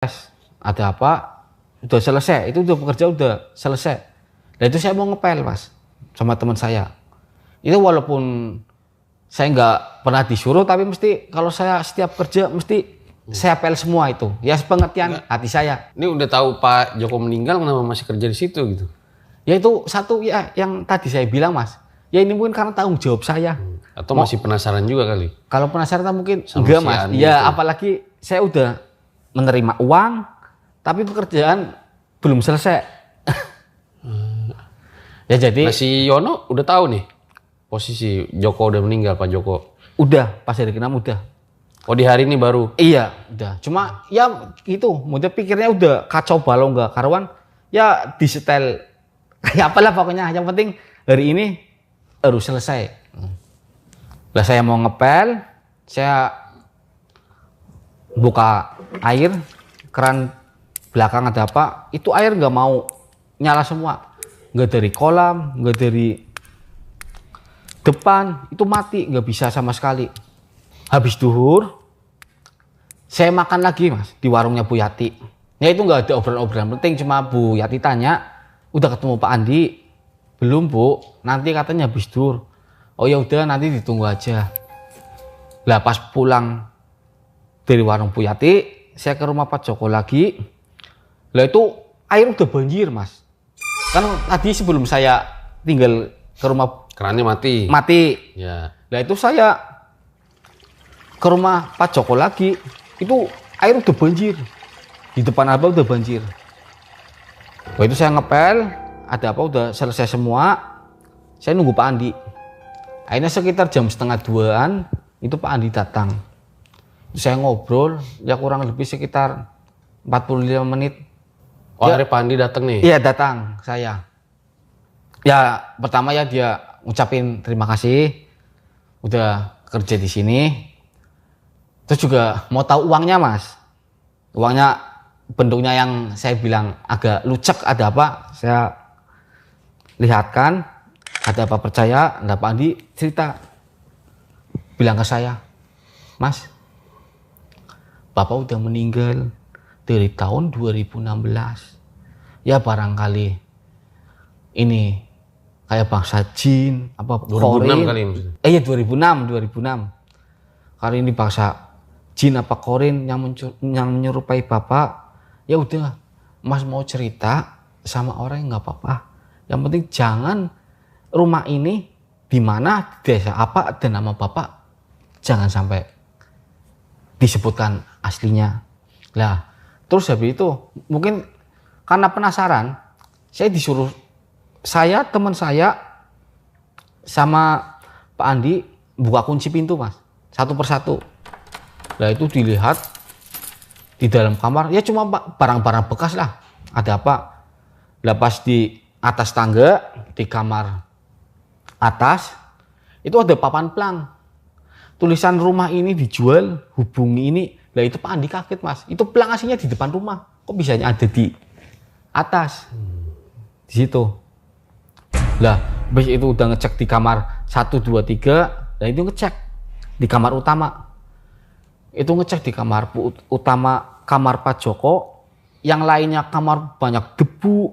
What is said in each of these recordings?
ada apa, udah selesai, itu udah bekerja udah selesai. Nah itu saya mau ngepel mas sama teman saya. Itu walaupun saya nggak pernah disuruh, tapi mesti kalau saya setiap kerja mesti saya pel semua itu. Ya pengertian hati saya. Ini udah tahu Pak Joko meninggal, kenapa masih kerja di situ gitu? Ya itu satu ya yang tadi saya bilang mas. Ya ini mungkin karena tanggung jawab saya. Atau masih penasaran juga kali? Kalau penasaran mungkin sama enggak si mas. Andi Ya itu. apalagi saya udah menerima uang, tapi pekerjaan belum selesai. Ya jadi Nah si Yono udah tahu nih posisi Joko udah meninggal, Pak Joko. udah pas hari ke-6 udah. Oh di hari ini baru? Iya udah. Cuma ya gitu, mudah pikirnya udah kacau balau enggak karuan. Ya disetel kayak apalah pokoknya. Yang penting hari ini harus selesai. Lah saya mau ngepel, saya buka air, keran belakang ada apa, itu air nggak mau nyala semua. Nggak dari kolam, nggak dari depan, itu mati, nggak bisa sama sekali. Habis duhur, saya makan lagi mas, di warungnya Bu Yati. Ya itu nggak ada obrolan-obrolan penting, cuma Bu Yati tanya, udah ketemu Pak Andi? Belum Bu, nanti katanya habis duhur. Oh ya udah nanti ditunggu aja. Lah pas pulang dari warung Bu Yati, saya ke rumah Pak Joko lagi. Lah itu air udah banjir mas. Kan tadi sebelum saya tinggal ke rumah Kerannya mati? mati. Ya. Lah itu saya ke rumah Pak Joko lagi, itu air udah banjir. Di depan abang udah banjir. Wah itu saya ngepel, ada apa udah selesai semua. Saya nunggu Pak Andi. Akhirnya sekitar jam 1:30-an itu Pak Andi datang. Saya ngobrol ya kurang lebih sekitar 45 menit. Oh Ya. hari Pak Andi datang nih? Iya datang saya. Ya pertama ya dia ngucapin terima kasih udah kerja di sini. Terus juga mau tahu uangnya mas. Uangnya bentuknya yang saya bilang agak lucek, ada apa? Saya lihatkan, ada apa percaya? Nah Pak Andi cerita, bilang ke saya, Mas, Bapak udah meninggal dari tahun 2016. Ya barangkali ini kayak bangsa jin, apa 2006 korin. kali maksudnya? Iya 2006. Kali ini bangsa jin apa korin yang menyerupai Bapak. Ya udah, Mas mau cerita sama orang yang nggak apa-apa. Yang penting jangan rumah ini di mana, desa apa dan nama Bapak jangan sampai disebutkan aslinya. Lah, terus habis itu mungkin karena penasaran, saya disuruh teman saya sama Pak Andi buka kunci pintu mas, satu persatu. Lah itu dilihat di dalam kamar, ya cuma barang-barang bekas lah. Ada apa? Lah pas di atas tangga, di kamar atas, itu ada papan plang. Tulisan rumah ini dijual, hubungi ini. Lah itu Pak Andi kaget mas, itu plang aslinya di depan rumah. Kok bisanya ada di atas? Di situ. Lah, habis itu udah ngecek di kamar 1, 2, 3. Lah itu ngecek di kamar utama. Itu ngecek di kamar utama, kamar Pak Joko. Yang lainnya kamar banyak debu,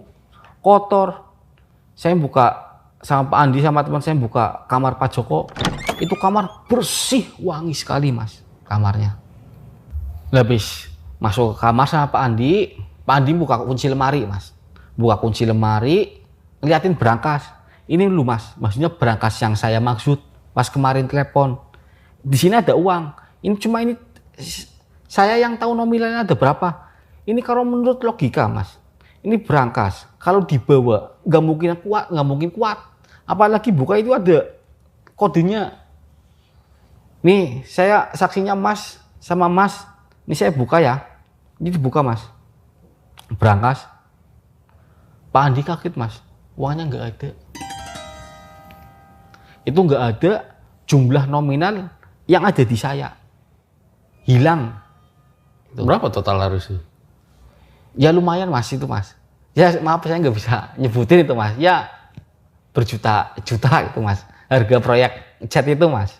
kotor. Saya buka sama Pak Andi sama teman saya buka kamar Pak Joko. Itu kamar bersih, wangi sekali mas kamarnya. Lah habis masuk ke kamar sama Pak Andi buka kunci lemari mas. Buka kunci lemari, ngeliatin berangkas. Ini lu mas, maksudnya berangkas yang saya maksud pas kemarin telepon. Di sini ada uang. Ini cuma ini saya yang tahu nominalnya ada berapa. Ini kalau menurut logika mas, ini berangkas. Kalau dibawa nggak mungkin kuat. Apalagi buka itu ada kodenya. Nih saya saksinya mas sama mas. Ini saya buka ya. Ini dibuka mas. Berangkas. Pak Andi kaget mas. Uangnya nggak ada. Itu nggak ada jumlah nominal yang ada di saya. Hilang. Berapa total harusnya? Ya lumayan mas itu mas. Ya maaf saya nggak bisa nyebutin itu mas. Ya berjuta-juta itu mas. Harga proyek cat itu mas.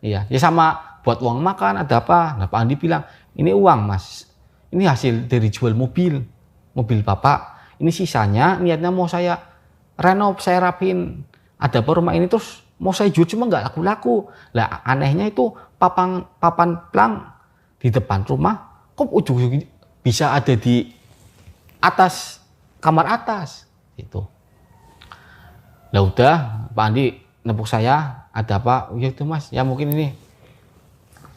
Iya. Ya sama buat uang makan ada apa. Nah Pak Andi bilang ini uang mas. ini hasil dari jual mobil bapak. Ini sisanya niatnya mau saya renov, saya rapin. Ada apa rumah ini terus mau saya jual cuma nggak laku-laku. Lah anehnya itu papan plang di depan rumah kok ujung bisa ada di atas kamar atas itu. Lah udah Pak Andi nepuk saya, ada apa? Ya itu Mas, ya mungkin ini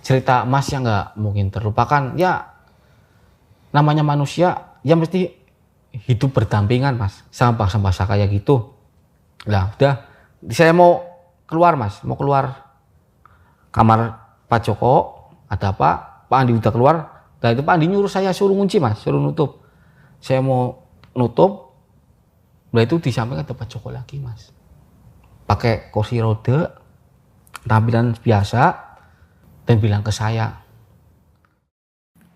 cerita Mas yang nggak mungkin terlupakan. Ya namanya manusia ya mesti hidup berdampingan Mas sama bangsa-bangsa kayak gitu. Lah udah saya mau keluar Mas, mau keluar kamar Pak Joko, ada apa? Pak Andi udah keluar. Nah itu Pak Andi nyuruh saya suruh ngunci Mas, suruh nutup. Saya mau nutup, nah itu di samping ada Pak Joko lagi Mas. Pakai kursi roda, tampilan biasa, dan bilang ke saya,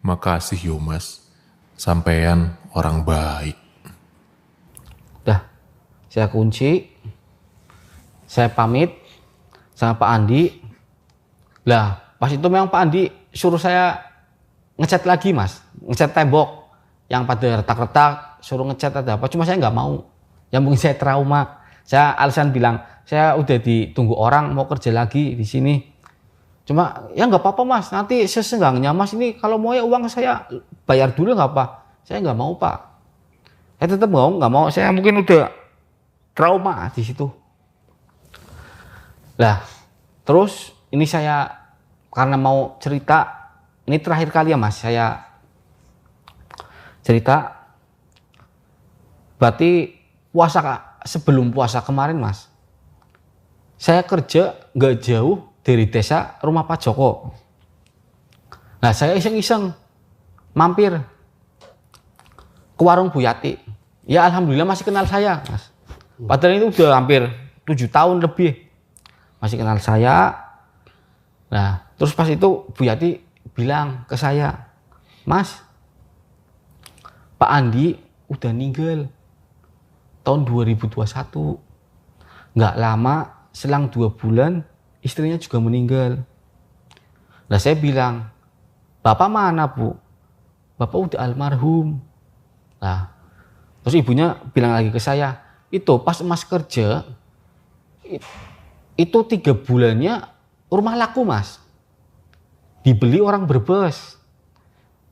"Makasih yo Mas, sampean orang baik." udah saya kunci, saya pamit sama Pak Andi. Lah pas itu memang Pak Andi suruh saya ngecat lagi Mas, ngecat tembok yang pada retak-retak, suruh ngecat ada apa, cuma saya nggak mau. Ya mungkin saya trauma. Saya alasan bilang, saya udah ditunggu orang mau kerja lagi di sini. Cuma ya nggak apa-apa Mas, nanti sesenggangnya Mas ini kalau mau ya uang saya bayar dulu nggak apa. Saya nggak mau Pak. Saya tetap nggak mau. Saya mungkin udah trauma di situ. Lah, terus ini saya karena mau cerita, ini terakhir kali ya Mas, saya cerita. Berarti sebelum puasa kemarin Mas, saya kerja nggak jauh dari desa rumah Pak Joko. Nah saya iseng-iseng mampir ke warung Bu Yati. Ya alhamdulillah masih kenal saya Mas. Padahal itu udah hampir 7 tahun lebih. Masih kenal saya. Nah terus pas itu Bu Yati bilang ke saya, "Mas, Pak Andi udah meninggal tahun 2021. Nggak lama, selang 2 bulan, istrinya juga meninggal." Nah saya bilang, "Bapak mana Bu?" "Bapak udah almarhum." Nah, terus ibunya bilang lagi ke saya, "Itu pas Mas kerja, itu 3 bulannya rumah laku Mas. Dibeli orang Brebes.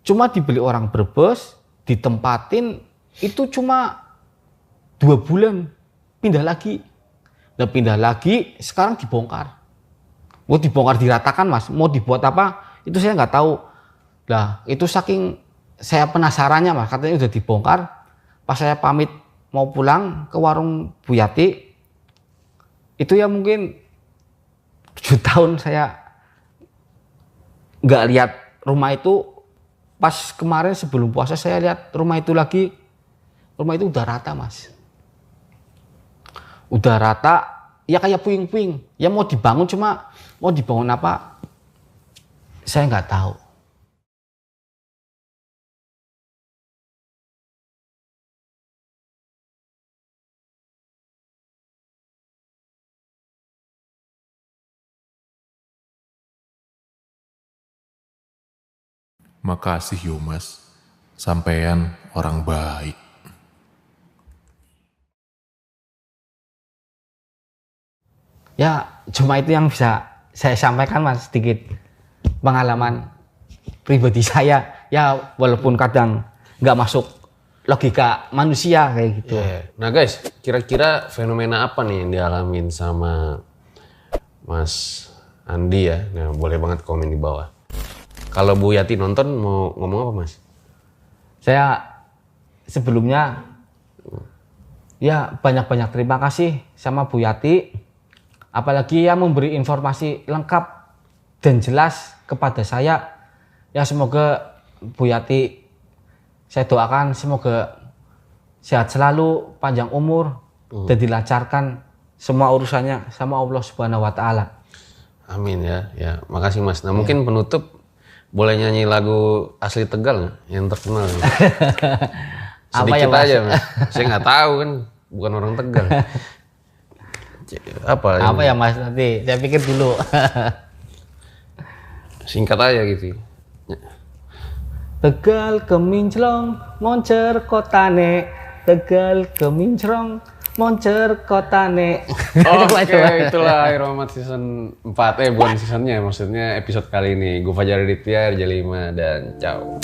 Cuma dibeli orang Brebes, ditempatin, itu cuma 2 bulan, pindah lagi. Nah pindah lagi, sekarang dibongkar. Mau dibongkar diratakan Mas, mau dibuat apa, itu saya nggak tahu. Nah itu saking saya penasarannya Mas, katanya udah dibongkar. Pas saya pamit mau pulang ke warung Bu Yati, itu ya mungkin 7 tahun saya nggak lihat rumah itu. Pas kemarin sebelum puasa saya lihat rumah itu lagi, rumah itu udah rata Mas. Udah rata, ya kayak puing-puing. Ya mau dibangun, cuma mau dibangun apa, saya nggak tahu. "Makasih yo Mas, sampean orang baik." Ya cuma itu yang bisa saya sampaikan Mas, sedikit pengalaman pribadi saya. Ya walaupun kadang nggak masuk logika manusia kayak gitu. Nah guys, kira-kira fenomena apa nih yang dialamin sama Mas Andi ya? Nah boleh banget komen di bawah. Kalau Bu Yati nonton mau ngomong apa Mas? Saya sebelumnya ya banyak-banyak terima kasih sama Bu Yati. Apalagi yang memberi informasi lengkap dan jelas kepada saya. Ya semoga Bu Yati, saya doakan semoga sehat selalu, panjang umur, dan dilancarkan semua urusannya sama Allah Subhanahu wa Ta'ala. Amin ya. Ya, makasih Mas. Nah, mungkin penutup boleh nyanyi lagu asli Tegal nggak? Yang terkenal. Sedikit Apa ya, aja, Mas. Saya nggak tahu kan, bukan orang Tegal. Apa ya Mas, nanti saya pikir dulu. Singkat aja gitu. Tegal keminclong moncer kotane. Tegal keminclong moncer kotane. Oke, itulah Air Mamat season 4. Bukan seasonnya, maksudnya episode kali ini. Gue Fajar Aditya, RJ5, dan ciao.